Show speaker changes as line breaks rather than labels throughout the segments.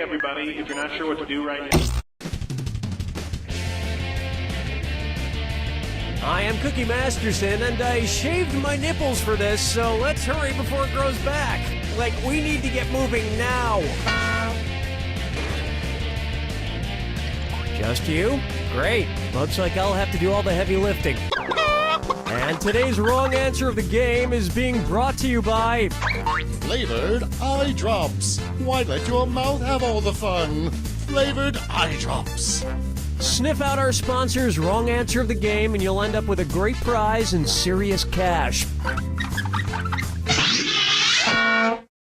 everybody, if you're not sure what to do right now.
I am Cookie Masterson, and I shaved my nipples for this, so let's hurry before it grows back. Like, we need to get moving now. Just you? Great. Looks like I'll have to do all the heavy lifting. And today's wrong answer of the game is being brought to you by...
Flavored eye drops. Why let your mouth have all the fun? Flavored eye drops.
Sniff out our sponsor's wrong answer of the game, and you'll end up with a great prize and serious cash.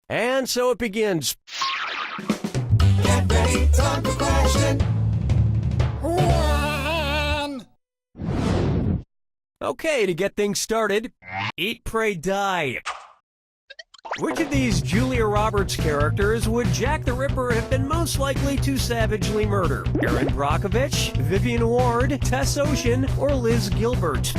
And so it begins.
Get ready, time for question. One.
Okay, to get things started, Eat, Pray, Die. Which of these Julia Roberts characters would Jack the Ripper have been most likely to savagely murder? Erin Brockovich, Vivian Ward, Tess Ocean, or Liz Gilbert?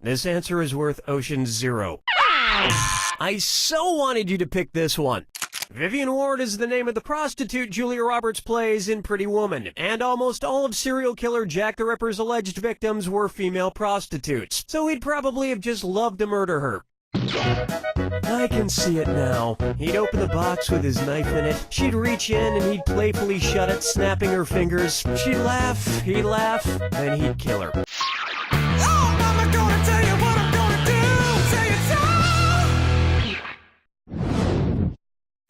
This answer is worth Ocean's 0. I so wanted you to pick this one. Vivian Ward is the name of the prostitute Julia Roberts plays in Pretty Woman, and almost all of serial killer Jack the Ripper's alleged victims were female prostitutes, so he'd probably have just loved to murder her. I can see it now. He'd open the box with his knife in it, she'd reach in and he'd playfully shut it, snapping her fingers. She'd laugh, he'd laugh, then he'd kill her.
Oh, Mama, gonna tell you what I'm gonna do. Say it so.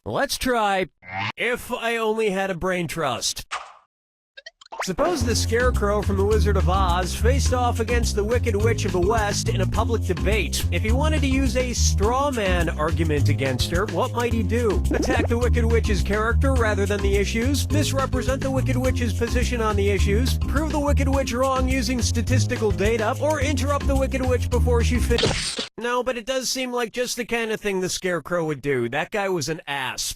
Let's try If I Only Had a Brain Trust. Suppose the Scarecrow from The Wizard of Oz faced off against the Wicked Witch of the West in a public debate. If he wanted to use a straw man argument against her, what might he do? Attack the Wicked Witch's character rather than the issues? Misrepresent the Wicked Witch's position on the issues? Prove the Wicked Witch wrong using statistical data? Or interrupt the Wicked Witch before she finishes? No, but it does seem like just the kind of thing the Scarecrow would do. That guy was an ass.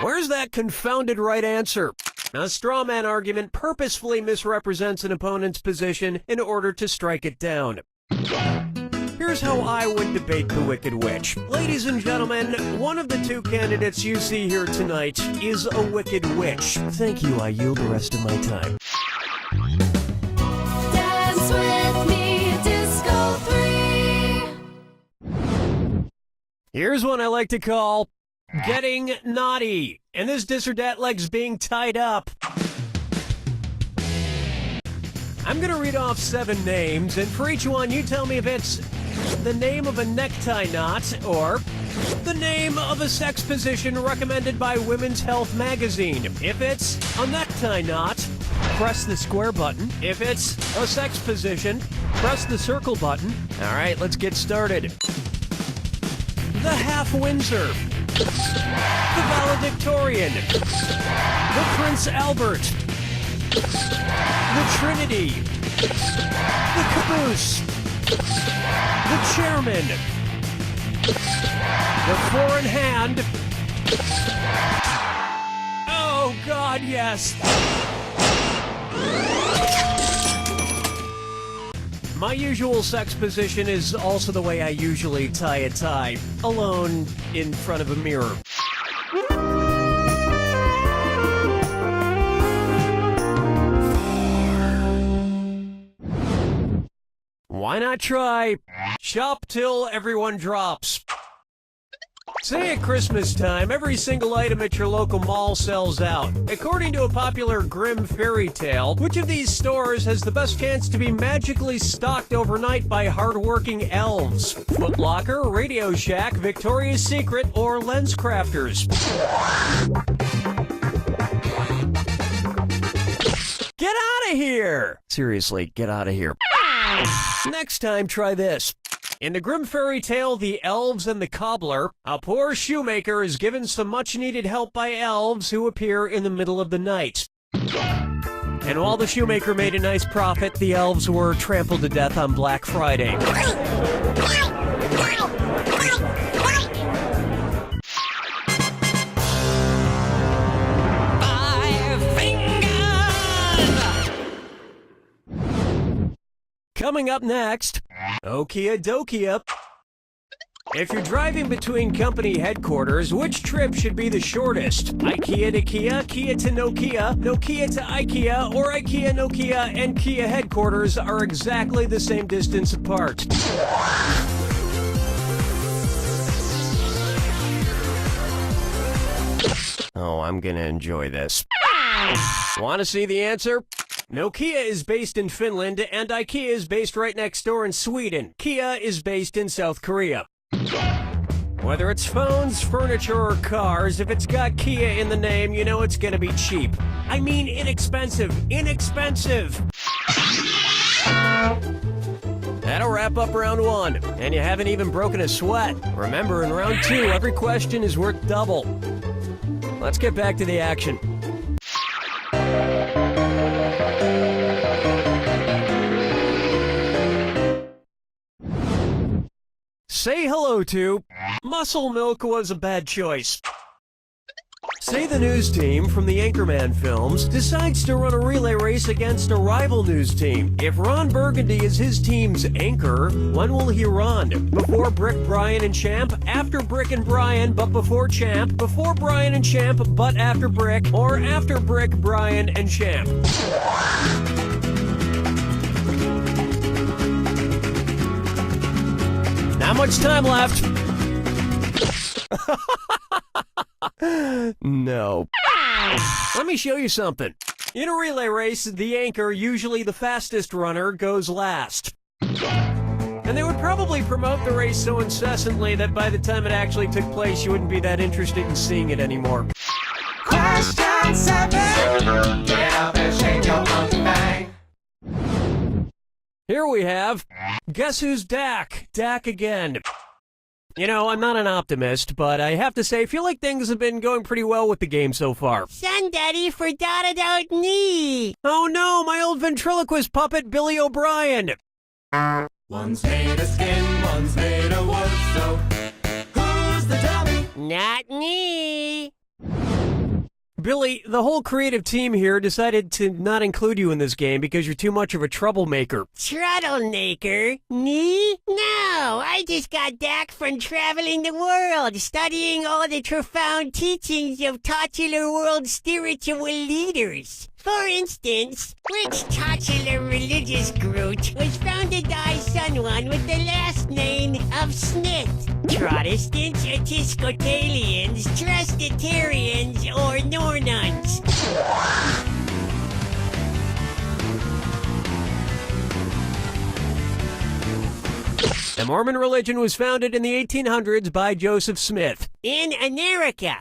Where's that confounded right answer? A straw man argument purposefully misrepresents an opponent's position in order to strike it down. Here's how I would debate the Wicked Witch. Ladies and gentlemen, one of the two candidates you see here tonight is a Wicked Witch. Thank you, I yield the rest of my time.
Dance with me, Disco 3.
Here's one I like to call Getting Naughty. And this dis or dat leg's being tied up. I'm gonna read off 7 names, and for each one you tell me if it's the name of a necktie knot or the name of a sex position recommended by Women's Health magazine. If it's a necktie knot, press the square button. If it's a sex position, press the circle button. All right, let's get started. The Half Windsor, the Valedictorian, the Prince Albert, the Trinity, the Caboose, the Chairman, the Four in Hand. Oh, God, yes. My usual sex position is also the way I usually tie a tie, alone in front of a mirror. Why not try Shop Till Everyone Drops? Say at Christmas time, every single item at your local mall sells out. According to a popular grim fairy tale, which of these stores has the best chance to be magically stocked overnight by hardworking elves? Foot Locker, Radio Shack, Victoria's Secret, or Lens Crafters? Get out of here! Seriously, get out of here. Next time, try this. In the grim fairy tale, The Elves and the Cobbler, a poor shoemaker is given some much-needed help by elves who appear in the middle of the night. And while the shoemaker made a nice profit, the elves were trampled to death on Black Friday. Coming up next, Okia Dokia. If you're driving between company headquarters, which trip should be the shortest? IKEA to Kia, Kia to Nokia, Nokia to IKEA, or IKEA, Nokia, and Kia headquarters are exactly the same distance apart. Oh, I'm gonna enjoy this. Want to see the answer? Nokia is based in Finland, and IKEA is based right next door in Sweden. Kia is based in South Korea. Whether it's phones, furniture, or cars, if it's got Kia in the name, you know it's gonna be cheap. I mean inexpensive. Inexpensive! That'll wrap up round 1, and you haven't even broken a sweat. Remember, in round 2, every question is worth double. Let's get back to the action. Say hello to... Muscle milk was a bad choice. Say the news team from the Anchorman films decides to run a relay race against a rival news team. If Ron Burgundy is his team's anchor, when will he run? Before Brick, Brian, and Champ? After Brick and Brian, but before Champ? Before Brian and Champ, but after Brick? Or after Brick, Brian, and Champ? Not much time left. No. Let me show you something. In a relay race, the anchor, usually the fastest runner, goes last. And they would probably promote the race so incessantly that by the time it actually took place, you wouldn't be that interested in seeing it anymore.
Question 7. Get up and shake your monkey bang.
Here we have, guess who's Dak? Dak again. You know, I'm not an optimist, but I have to say, I feel like things have been going pretty well with the game so far.
Son Daddy forgot about me.
Oh no, my old ventriloquist puppet, Billy O'Brien.
One's made of skin, one's made of wood, so who's the dummy?
Not me.
Billy, the whole creative team here decided to not include you in this game because you're too much of a troublemaker.
Troublemaker? Me? No, I just got back from traveling the world, studying all the profound teachings of titular world spiritual leaders. For instance, which titular religious group was founded by someone with the last name of Smith? Protestants, Episcopalians, Trustitarians, or Nornuns?
The Mormon religion was founded in the 1800s by Joseph Smith.
In America.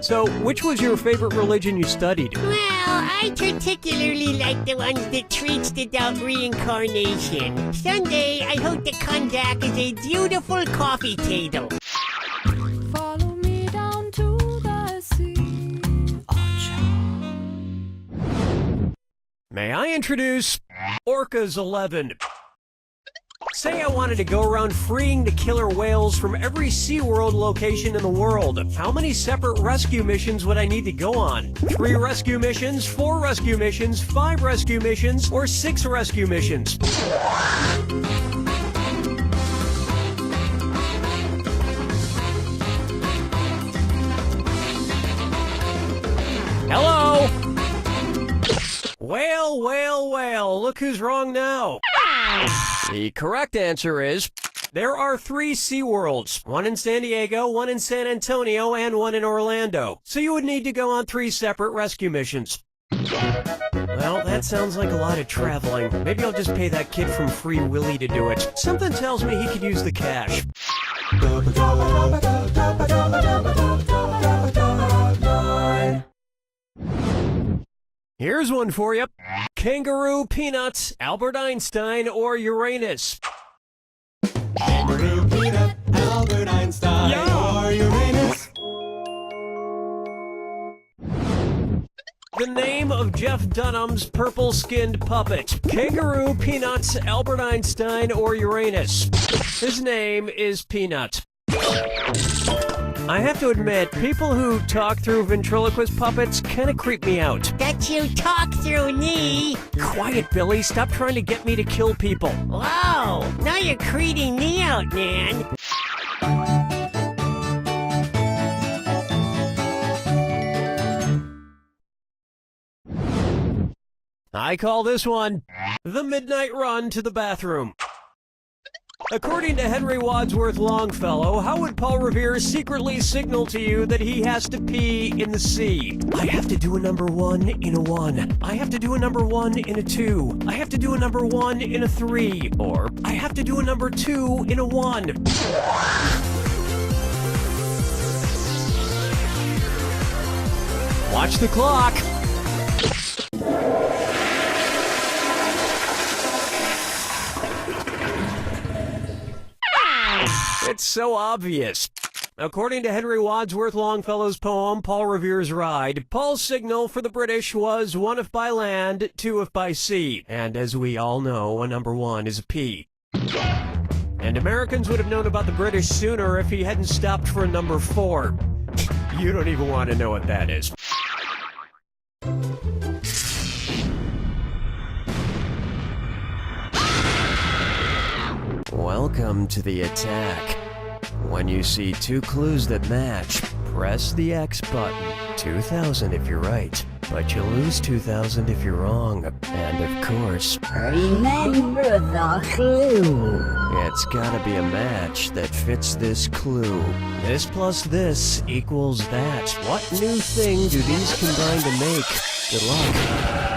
So, which was your favorite religion you studied?
Well, I particularly like the ones that treats about reincarnation. Someday, I hope to come back as a beautiful coffee table.
Follow me down to the sea.
May I introduce Orcas 11. Say I wanted to go around freeing the killer whales from every SeaWorld location in the world. How many separate rescue missions would I need to go on? 3 rescue missions, 4 rescue missions, 5 rescue missions, or 6 rescue missions? Hello? Well, look who's wrong now. The correct answer is, there are 3 SeaWorlds, one in San Diego, one in San Antonio, and one in Orlando. So you would need to go on 3 separate rescue missions. Well, that sounds like a lot of traveling. Maybe I'll just pay that kid from Free Willy to do it. Something tells me he could use the cash. Here's one for you. Kangaroo, Peanuts, Albert Einstein, or Uranus?
Kangaroo, peanut, Albert Einstein, or Uranus.
The name of Jeff Dunham's purple-skinned puppet. Kangaroo, Peanuts, Albert Einstein, or Uranus? His name is Peanut. I have to admit, people who talk through ventriloquist puppets kind of creep me out.
That you talk through me.
Quiet, Billy. Stop trying to get me to kill people.
Whoa, now you're creeping me out, man.
I call this one the Midnight Run to the Bathroom. According to Henry Wadsworth Longfellow, how would Paul Revere secretly signal to you that he has to pee in the sea? I have to do a number 1 in a 1. I have to do a number 1 in a 2. I have to do a number 1 in a 3. Or, I have to do a number 2 in a 1. Watch the clock. It's so obvious. According to Henry Wadsworth Longfellow's poem, Paul Revere's Ride, Paul's signal for the British was 1 if by land, 2 if by sea. And as we all know, a number 1 is a P. And Americans would have known about the British sooner if he hadn't stopped for a number 4. You don't even want to know what that is. Welcome to the attack. When you see 2 clues that match, press the X button. 2,000 if you're right, but you lose 2,000 if you're wrong. And of course,
remember the clue.
It's gotta be a match that fits this clue. This plus this equals that. What new thing do these combine to make? Good luck.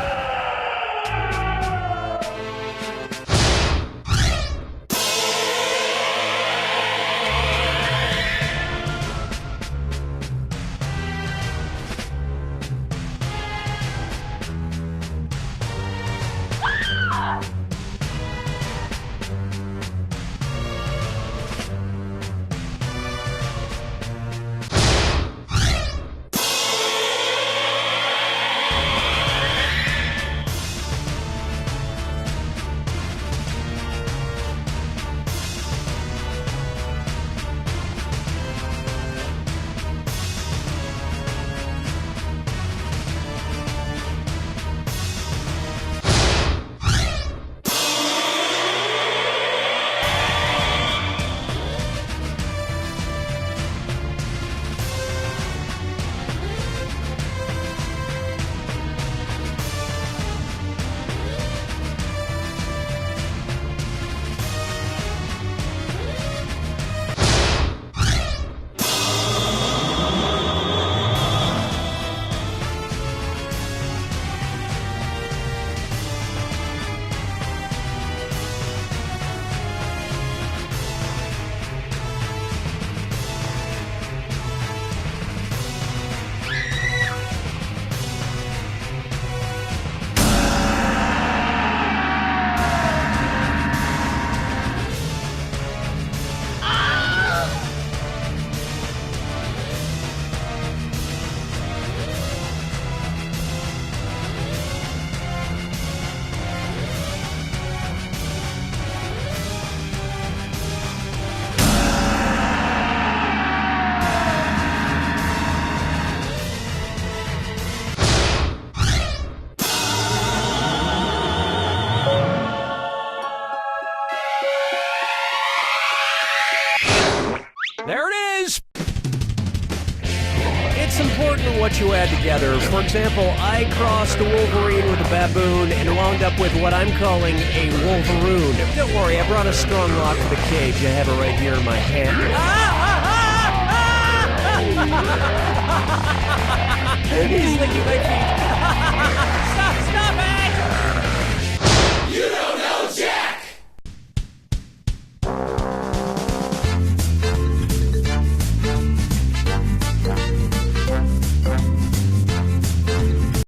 There it is! It's important what you add together. For example, I crossed a Wolverine with a baboon and wound up with what I'm calling a Wolveroon. Don't worry, I brought a strong lock to the cage. I have it right here in my hand. He's thinking my feet